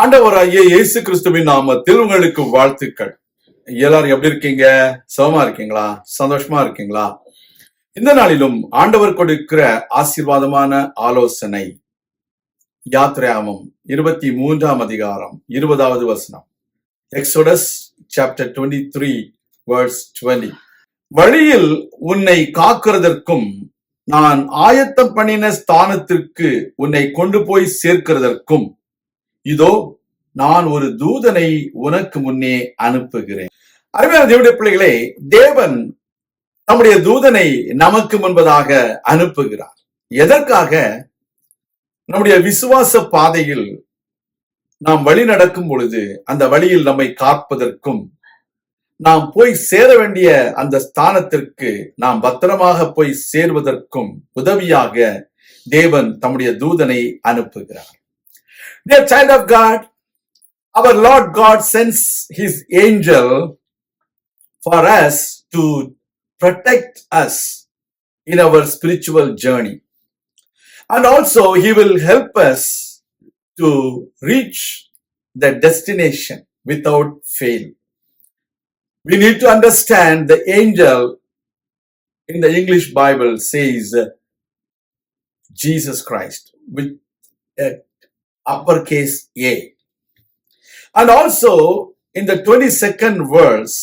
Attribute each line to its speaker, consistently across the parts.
Speaker 1: ஆண்டவராகிய இயேசு கிறிஸ்துவின் நாமத்தில் உங்களுக்கு வாழ்த்துக்கள். எல்லாரும் எப்படி இருக்கீங்க? சுகமா இருக்கீங்களா? சந்தோஷமா இருக்கீங்களா? இந்த நாளிலும் ஆண்டவர் கொடுக்கிற ஆசீர்வாதமான ஆலோசனை யாத்ராகமம் 23 அதிகாரம் 20வது வசனம். Exodus chapter 23 verse 20. வழியில் உன்னை காக்கிறதற்கும் நான் ஆயத்தம் பண்ணின ஸ்தானத்திற்கு உன்னை கொண்டு போய் சேர்க்கிறதற்கும் இதோ நான் ஒரு தூதனை உனக்கு முன்னே அனுப்புகிறேன். அருமையான தேவனுடைய பிள்ளைகளே, தேவன் நம்முடைய தூதனை நமக்கு முன்பதாக அனுப்புகிறார். எதற்காக? நம்முடைய விசுவாச பாதையில் நாம் வழி நடக்கும் பொழுது அந்த வழியில் நம்மை காப்பதற்கும், நாம் போய் சேர வேண்டிய அந்த ஸ்தானத்திற்கு நாம் பத்திரமாக போய் சேர்வதற்கும் உதவியாக தேவன் தம்முடைய தூதனை அனுப்புகிறார். Dear child of God, our Lord God sends His angel for us to protect us in our spiritual journey. And also He will help us to reach the destination without fail. We need to understand the angel in the English Bible says Jesus Christ with a uppercase A. And also in the 22nd verse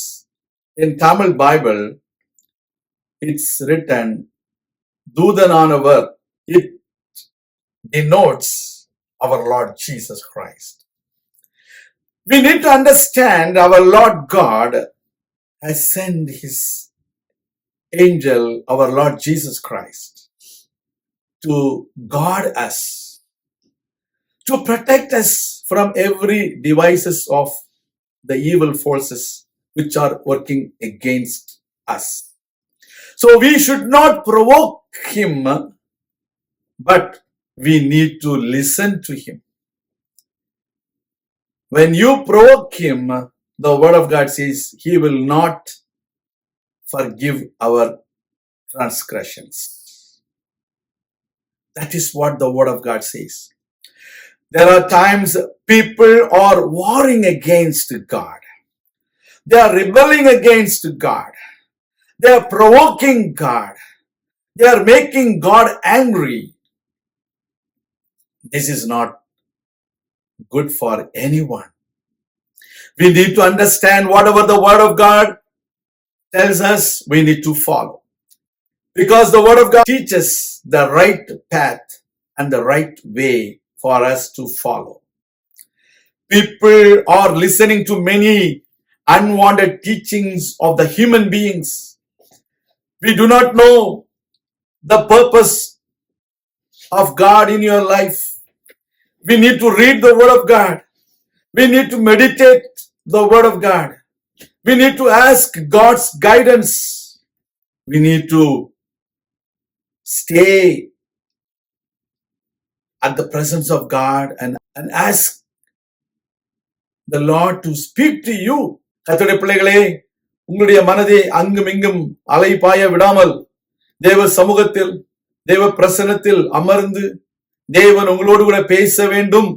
Speaker 1: in Tamil Bible, it's written Doodananavar. It denotes our Lord Jesus Christ. We need to understand our Lord God has sent His angel, our Lord Jesus Christ, to guard us, to protect us from every devices of the evil forces which are working against us. So we should not provoke Him, but we need to listen to Him. When you provoke Him, the Word of God says He will not forgive our transgressions. That is what the Word of God says. There are times people are warring against God. They are rebelling against God. They are provoking God. They are making God angry. This is not good for anyone. We need to understand whatever the Word of God tells us, we need to follow. Because the Word of God teaches the right path and the right way for us to follow. People are listening to many unwanted teachings of the human beings. We do not know the purpose of God in your life. We need to read the Word of God. We need to meditate the Word of God. We need to ask God's guidance. We need to stay at the presence of God and ask the Lord to speak to you. கர்த்தருடைய பிள்ளைகளே, உங்களுடைய மனதை அங்கும் இங்கும் அலைபாய விடாமல் தேவ சமூகத்தில், தேவ பிரசன்னத்தில் அமர்ந்து தேவன் உங்களோடு கூட பேச வேண்டும்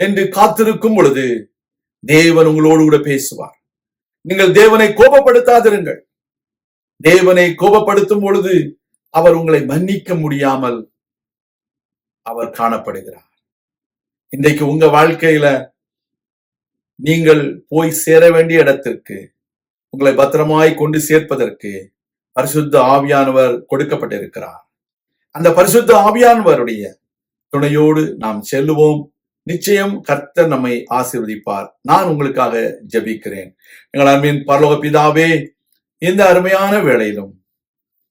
Speaker 1: என்று காத்திருக்கும் பொழுது தேவன் உங்களோடு கூட பேசுவார். நீங்கள் தேவனை கோபப்படுத்தாதிருங்கள். தேவனை கோபப்படுத்தும் பொழுது அவர் உங்களை மன்னிக்க முடியாமல் அவர் காணப்படுகிறார். இன்றைக்கு உங்க வாழ்க்கையில நீங்கள் போய் சேர வேண்டிய இடத்திற்கு உங்களை பத்திரமாய் கொண்டு சேர்ப்பதற்கு பரிசுத்த ஆவியானவர் கொடுக்கப்பட்டிருக்கிறார். அந்த பரிசுத்த ஆவியானவருடைய துணையோடு நாம் செல்லுவோம். நிச்சயம் கர்த்தர் நம்மை ஆசீர்வதிப்பார். நான் உங்களுக்காக ஜெபிக்கிறேன். எங்கள் அன்பின் பரலோக பிதாவே, இந்த அருமையான வேளையிலும்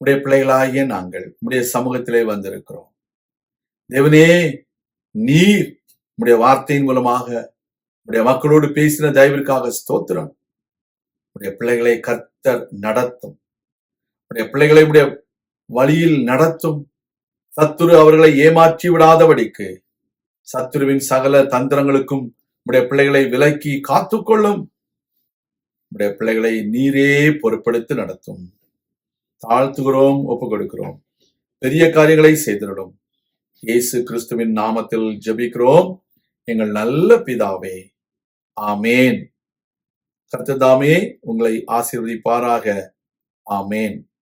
Speaker 1: உடைய பிள்ளைகளாகிய நாங்கள் உடைய சமூகத்திலே வந்திருக்கிறோம். தேவனே, நீர் உடைய வார்த்தையின் மூலமாக உடைய மக்களோடு பேசின தயவிற்காக ஸ்தோத்திரம். உடைய பிள்ளைகளை கர்த்தர் நடத்தும். உடைய பிள்ளைகளை உடைய வழியில் நடத்தும். சத்துரு அவர்களை ஏமாற்றி விடாதபடிக்கு சத்துருவின் சகல தந்திரங்களுக்கும் உடைய பிள்ளைகளை விலக்கி காத்துக்கொள்ளும். உடைய பிள்ளைகளை நீரே பொறுப்படுத்தி நடத்தும். தாழ்த்துகிறோம், ஒப்பு கொடுக்கிறோம். பெரிய காரியங்களை செய்திடும். இயேசு கிறிஸ்துவின் நாமத்தில் ஜெபிக்கிறோம். எங்கள் நல்ல பிதாவே, ஆமேன். கர்த்தர் தாமே உங்களை ஆசீர்வதிப்பாராக. ஆமேன்.